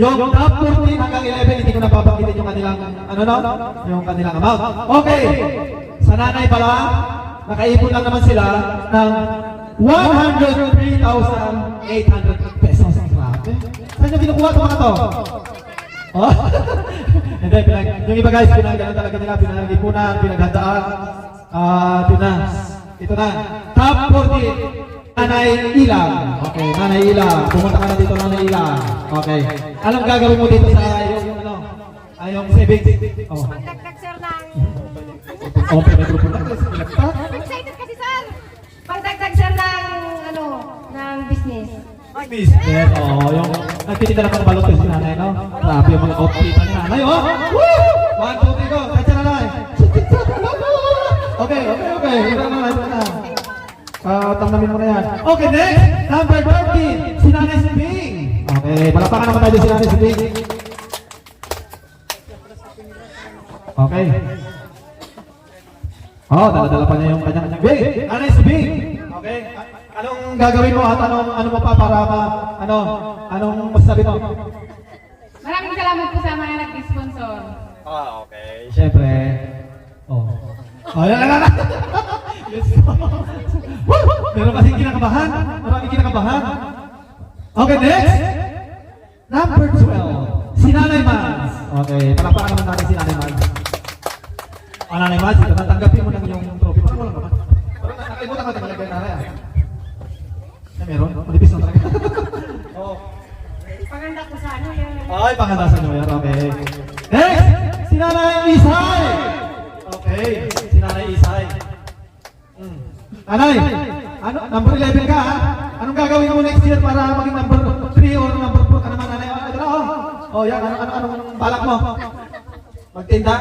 Yung top 14 hanggang 11, hindi ko napapanggitin yung kanilang, ano no? Yung kanilang amount. Okay. Sa nanay pala, nakaipon lang naman sila ng 103,800 pesos. Grabe. Saan nyo kinukuha ito mga to? Oh? Hindi, yung iba guys, pinagano talaga nila, pinag-ipunan, pinaghandaan. Ito na. Top 40, Nanay Ilang. Okay, Nanay Ilang. Pumunta ka na dito, Nanay Ilang. Okay. Anong gagawin mo dito sa yung ano? Yung savings? Oh. Pagdagdag sir ng... Oh, may grupo na. Excited kasi sir! Pagdagdag sir ng ano, ng business. Business. Oh, yung nagtitinda ng balot ko si nanay, no? Grabe yung mga outfit ni nanay, oh! Woo! 1, 2, 3, go! Katsa nanay! Okay. Ito na. Tangnamin mo na yan. Okay, next! Number 30, si Nanay Sibing. Okay, palapakan naman tayo si Nanay Sibing. Okay. Oh, dala-dala pa niya yung kanyang big. Nanay Sibing. Okay. Anong gagawin mo at ano mo pa para anong masasabi mo? Maraming salamat po sa mga nag-sponsor. Okay. Siyempre. Oh. Oh, yan. Let's go. Meron kasing kinakabahan. Maraming kinakabahan. Okay, next. Number 12. Si Nanay Mans. Okay, palapakan naman natin si Nanay Mans. Oh, Nanay Mans, ito natanggapin mo lang yung trophy. Parang walang naman. Parang nakalimutan ko talaga yung nanay. Meron? Malipis na talaga. Oh. Paganda ko sa ano yun. Ay, panganda sa New Year. Okay. Next! Si Nanay Isay! Okay. Si Nanay Isay. Nanay! Ano? Number 11 ka, ha? Anong gagawin mo next year para maging number 3 or number 4 ka naman, Nanay? Ito na, oh. Oh, yan. Anong balak mo? Magtinda?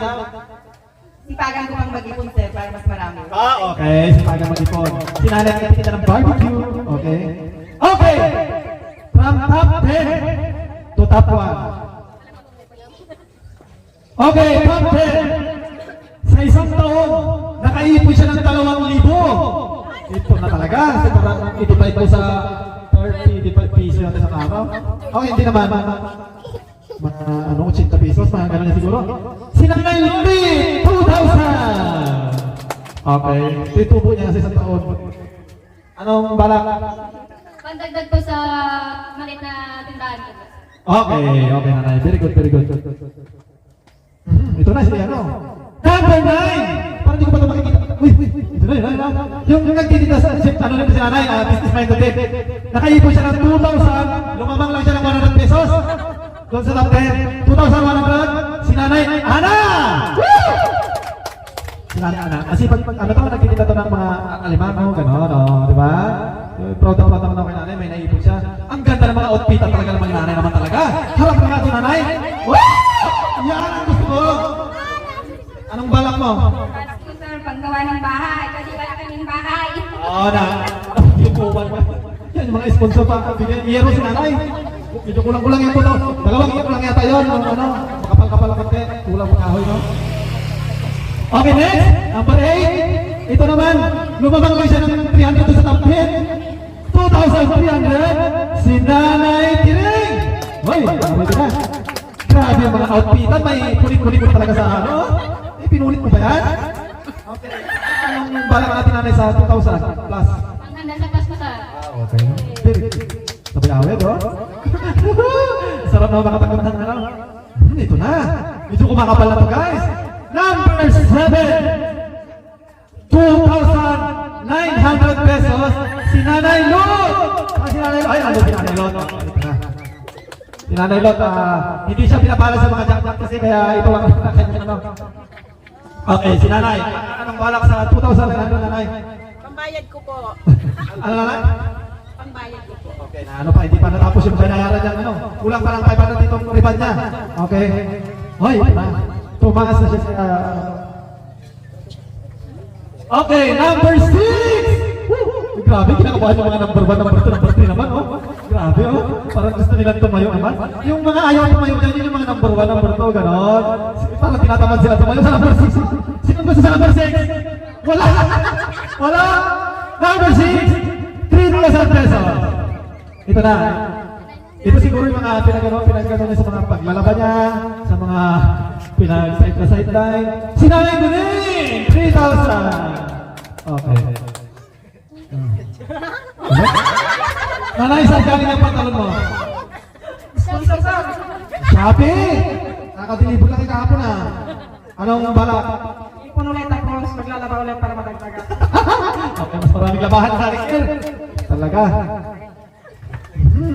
Sipagan ko pang mag-ipon sir para mas marami. Okay. Sipagan mag-ipon. Si Nanay ang kita ng barbecue. Okay. Okay! From top 10 to top 1. Okay, top 10. Sa isang taon, nakaipon siya ng 2,000. Ito na talaga. I-divide ko sa 35 pesos natin sa araw. Okay, hindi naman. Mga 80 pesos, mga gano'n na siguro. Sinanay Luli, 2,000. Okay, itubo niya sa isang taon. Anong balak? Pandagdag po sa malit na tindahan ko. Okay, nanay. Very good. Ito na si ano. Number 9! Parang hindi ko pa ito makikita. Uy, ito na yun. Yung nagtitinda sa ano na si nanay, business minded din. Nakaipon siya ng 2,000. Lumamang lang siya ng 100 pesos. Doon sa top 10. 2,100. Si nanay, Ana! Woo! Si nanay, Ana. Kasi pag ano to, nagtitinda to ng mga alimango, gano'n, di ba? Proud naman ako kay nanay, may naipon siya. Ang ganda ng mga outfit talaga ng mga nanay naman talaga. Harap na nga ito, nanay. Woo! Yan ang gusto ko. Anong balak mo? Balak ko sir, panggawa ng bahay. Kasi wala kaming bahay. Oo na. Yung buwan mo. Yan, yung mga sponsor pa. Iyero si nanay. Medyo kulang-kulang yung puto. Dalawang iyero lang yata yun. Makapal-kapal ang konti. Kulang mo kahoy, no? Okay, next. Number 8. Ito naman. Lumabang ko siya ng 300 sa top 10. 2,300. Si Nanay Tiring. Hoy, grabe ka na. Grabe yung mga outfitan. May kulit-kulit mo talaga sa ano. Pinulit mo ba yan? Okay. Anong balak natin nanay sa 2,000 plus? Ang ganda sa Pasko sir. Okay. Sabi awet, oh. Sarap na makatanggap ng ano. Ito na. Medyo kumakapal na to, guys. Number 7. 2,900 pesos. Si Nanay Lot. Si Nanay Lot. Ay, ano si Nanay Lot? Ito na. Si Nanay Lot, hindi siya pinapala sa mga jack-jack kasi kaya ito lang ano. Okay, si Nanay. Anong balak sa 2,000 Nanay? Pambayad ko po. Ano Nanay? Pambayad ko po. Okay, na ano pa, hindi pa natapos yung binayaran niya, ano? Kulang pa lang 500 itong ribad niya. Okay. Hoy, tumaas na siya sa... Okay, number 6! Grabe, kinakabahan yung mga number 1, number 2, number 3 naman, oh. Grabe, oh. Parang gusto nilang tumayo naman. Yung mga ayaw tumayo dyan, yun yung mga number 1, number 2, ganon. Parang tinatamad sila tumayo sa number 6. Sino gusto sa number 6? Wala! Wala! Number 6! 3,000 pesos. Ito na. Ito siguro yung mga pinagano niya sa mga paglalaban niya, sa mga pinag-side na sideline. Si Nanay Guning! 3,000! Okay. Nanay, saan galing ang pantalon mo? Sponsor, sir. Shopee! Nakadeliver lang kayo kahapon ah. Anong balak? Ipon ulit tapos maglalaba ulit para madagdagan. Okay, mas maraming labahan sa Ricker. Talaga.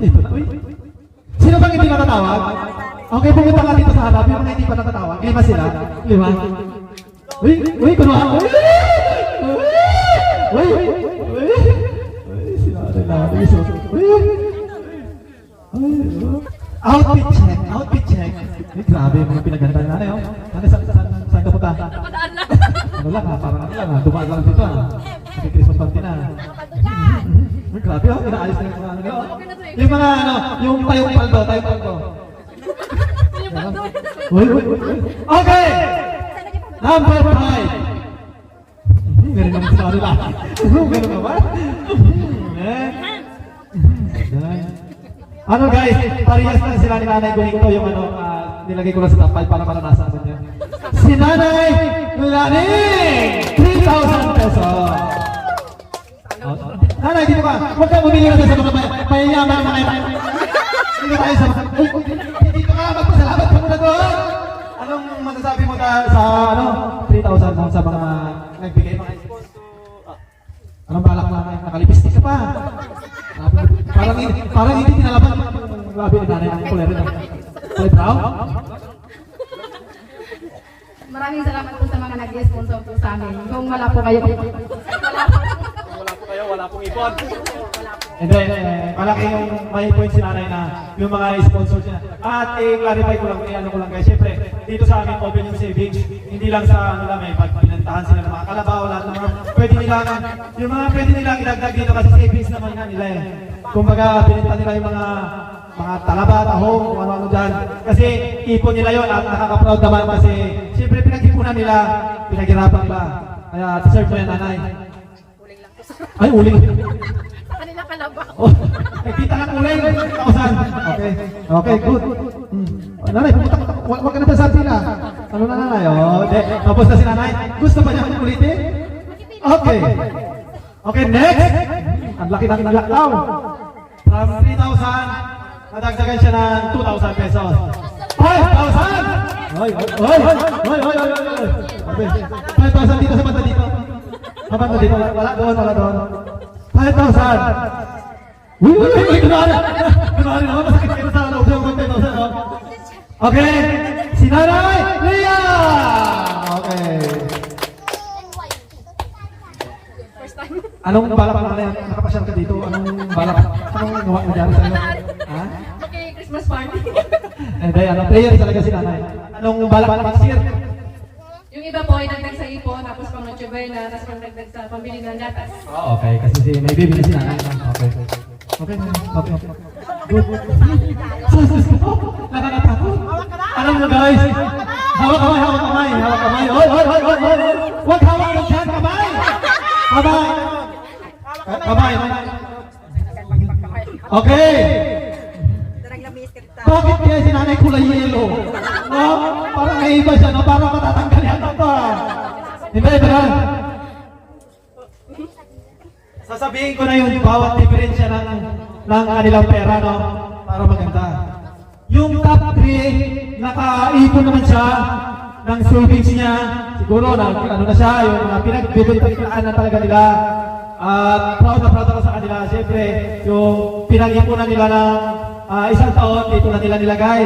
Ito na. Uy. Sino bang hindi natatawag? Okay, pumunta ka dito sa harap. Yung mga hindi pa natatawag. 5 sila. 5. Uy, kunuha. Uy! Uy! Sila rin na. Outfit check. Outfit check. Grabe yung mga pinaganda na natin. Saan ka punta? Ano lang ha, parang ano lang ha. Dumaan lang dito ha. Kasi Christmas party na. Grabe ha, inaayos na yung mga ano. Yung mga ano, yung tayong paldo. Uy. Okay! Number 5. Meron naman sila ano lang. Meron ka ba? Ano guys, parehas na sila ni Nanay Guning ko yung ano, nilagay ko lang sa tapal para maranasan mo niya. Si Nanay Guning! 3,000 pesos! Nanay, dito ka! Huwag ka bumili na sa mga mayayaman mga yan. Dito tayo sa mga... Dito ka! Magpasalamat ka muna doon! Anong masasabi mo sa ano? 3,000 sa mga nagbigay mga sponsor? Anong balak na nakalipistik ka pa? Parang hindi tinalaban yung labi ni Nanay ng kulay rin. Kulay brown? Maraming salamat po sa mga nag-sponsor po sa amin. Kung wala po kayo, Wala pong ipon. And then, malaki yung may point si Nanay na yung mga sponsors niya. At i-clarify ko lang, ano ko lang guys, syempre, dito sa amin open yung savings, hindi lang sa ano lang, may pagpinantahan sila ng mga kalabaw, lahat ng mga pwede nilang, yung mga pwede nilang idagdag dito kasi savings naman nga nila eh. Kumbaga, pinunta nila yung mga talaba, tahong, kung ano-ano dyan. Kasi ipon nila yun at nakaka-proud naman kasi syempre pinag-ipunan nila, pinaghirapan nila. Kaya deserve mo yan, Nanay. Ay, uling. Sa kanila kalaba. Oh, nagkita lang uling. Kausan. Okay. Okay, good. Nanay, pumunta ka. Huwag ka na dyan sa pila. Ano na, Nanay? Oh, tapos na si Nanay. Gusto ba niya ulitin? Okay. Okay, next. Ang laki ng nalakaw. From 3,000, nadagdagan siya ng 2,000 pesos. 5,000! Oy! 5,000 dito sa banda dito. Banda dito. Wala doon. 5,000! Uy! Kunwari naman. Masakit kayo sa loob ng 5,000. Okay! Si Nanay Leah! Okay. Anong balak na yan? Nakapasyal ka dito? Anong balak? Anong gawa mo dyan sa'yo? Ha? okay, Christmas party. Eh, dahil ano, player talaga si Nanay. Anong balak next year? Yung iba po ay dagdag sa ipon, tapos pang Noche Buena, tapos pang dagdag sa pambili ng gatas. Oh, okay. Kasi may baby na si Nanay. Okay. Okay. Good. Sus ko. Nakakatakot. Alam mo guys, hawak kamay. Hoy. Huwag hawak ng dyan, kamay. Kamay. Okay. Bakit kaya si Nanay kulay yellow? No? Parang naiba siya, no? Parang matatanggal yan ito. Hindi. Sasabihin ko na yung bawat diferensya ng kanilang pera, no? Para maganda. Yung top 3, nakaipon naman siya ng savings niya. Siguro na ano na siya, yung pinagbibigtaan na talaga nila. At proud ako sa kanila. Siyempre, yung pinag-ipunan nila ng isang taon, dito na nila nilagay.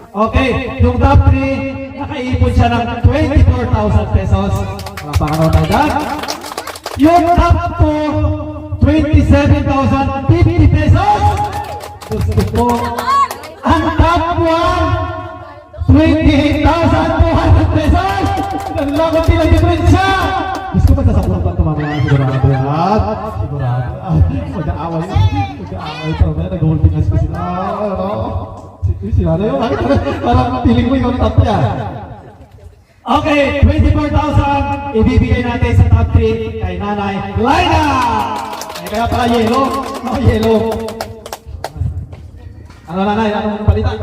Okay, yung top 3, nakaipon siya ng 24,000 pesos. Napakaraw na dyan. Yung top 2, 27,050 pesos. Gusto ko. Ang top 1, 28,200 pesos. Nalakot nila diferensya. Gusto ko sasapunan pa ito mamaya. Sigurado yan. Sigurado. Mag-aaway. Pero nag-holding us ko sila. Sila na yun. Parang feeling mo yung top niya. Okay, 24,000 ibibigay natin sa top 3 kay Nanay Laina. Kaya pala yellow. Yellow. Ano nanay, anong balita?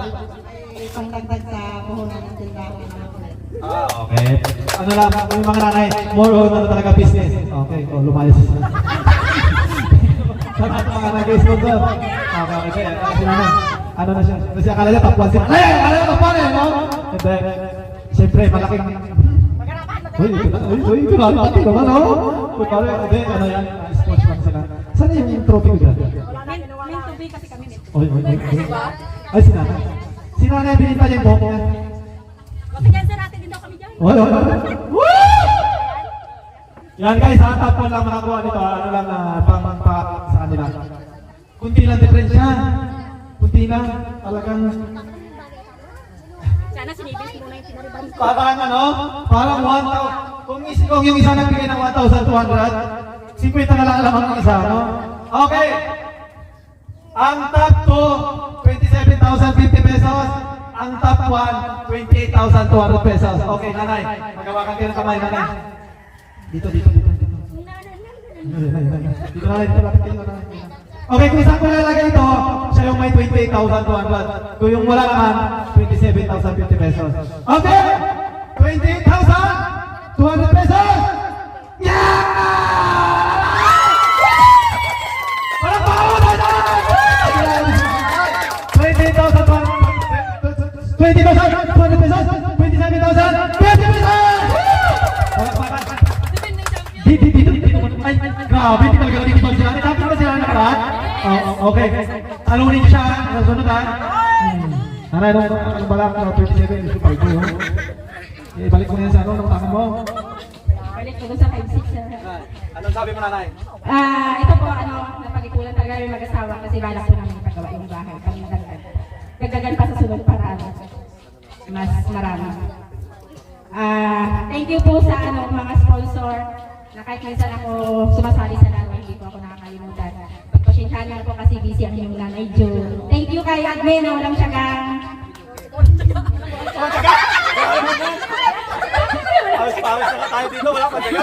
May pangdagdag sa puhunan ng tindahan ng mga kulit. Okay. Ano lang, yung mga nanay, more on ano talaga business. Okay, lumayas sila. Sa lahat ng mga nag-sponsor. Okay, okay. Kasi nanay, ano na siya? Kasi akala niya top 1 si nanay! Akala niya top 1 eh, no? And then, siyempre, malaking... Uy, ito na, laki naman, no? Uy, pare, hindi, ano yan? Sports lang sila. Saan yung trophy ko dyan? Meant to be kasi kami. Uy. Ay, si nanay. Si nanay, binita niya yung buhok niya. Confidencer natin din daw kami dyan. Woo! Yan guys, top 1 lang makakuha nito. Ano lang, pang sa kanila. Kunti lang diferensya. Kunti lang. Talagang... Sana sinibis muna yung tinariban ko. Parang ano? Parang 1,000. Kung yung isa nagbigay ng 1,200, 50 na lang alam ang isa, no? Okay. Ang top 2, 27,050 pesos. Ang top 1, 28,200 pesos. Okay, nanay. Magawakan kayo ng kamay, nanay. Dito. Dito nanay, dito lapit kayo, nanay. Okay, kung saan ko lalagay ito, siya yung may 28,200. Kung yung wala naman, 27,050 pesos. Okay! 28,200 pesos! Yeah! Walang baon na ito! 20,200 pesos! 27,000! 20 pesos! Dito. Ay, grabe, hindi talaga natitipag sila. Tapos ba sila nakaraan? Okay. Talunin niyo siya, nasunod ha. Nanay, anong balak na 27, ito pa ito. Balik mo na yan sa ano, nang tangan mo. Balik ko doon sa 5-6. Anong sabi mo, nanay? Ito po, napag-ikulan talaga yung mag-asawa kasi balak ko namin ipagawa yung bahay. Pag-dagdag. Dagdagan pa sa sunod para mas marami. Thank you po sa mga sponsor na kahit minsan ako sumasali sa laro, hindi po ako nakakalimutan. Pagpasensyahan lang po kasi busy ang inyong nanay Jo. Thank you kay admin na walang syagang. Pawis na tayo dito, wala pa siya.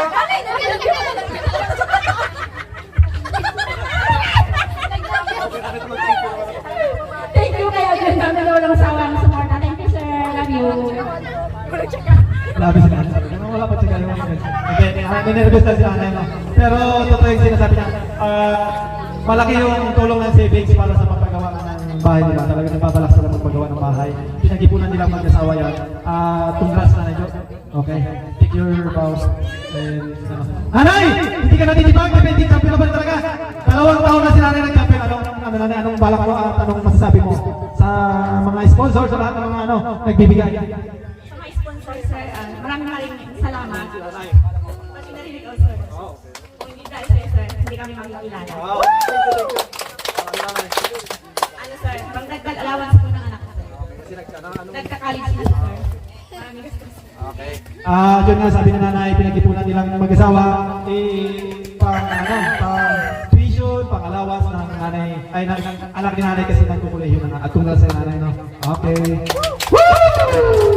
Thank you kay admin na walang sawang suporta. Thank you sir, love you. Labi sila. Wala pa siya yung okay, nervous na si nanay mo. Pero totoo yung sinasabi niya. Malaki yung tulong ng savings para sa pagpagawa ng bahay nila. Talaga nagbabalak sila magpagawa ng bahay. Pinag-ipunan nilang mag-asawa yan. Congrats na nyo. Okay? Take your bows. Nanay! Hindi ka natitipag! Defending champion na ba talaga? 2 taon na si nanay ng champion. Anong balak mo at anong masasabi mo sa mga sponsors, sa lahat ng mga nagbibigay? Sa mga sponsor sir, maraming salamat. Pati narinig ko sir. Kung hindi dahil sir, hindi kami makikilala. Ano sir, pangdagdag allowance po ng anak ko sir. Nagka-college na sir. Maraming Yun nga sabi ng nanay, pinag-ipunan nilang mag-asawa, pang tuition, pang allowance ng nanay, ay ng anak ni nanay kasi nagkukulehiyo na at kung sa nanay, no? Okay. Woo!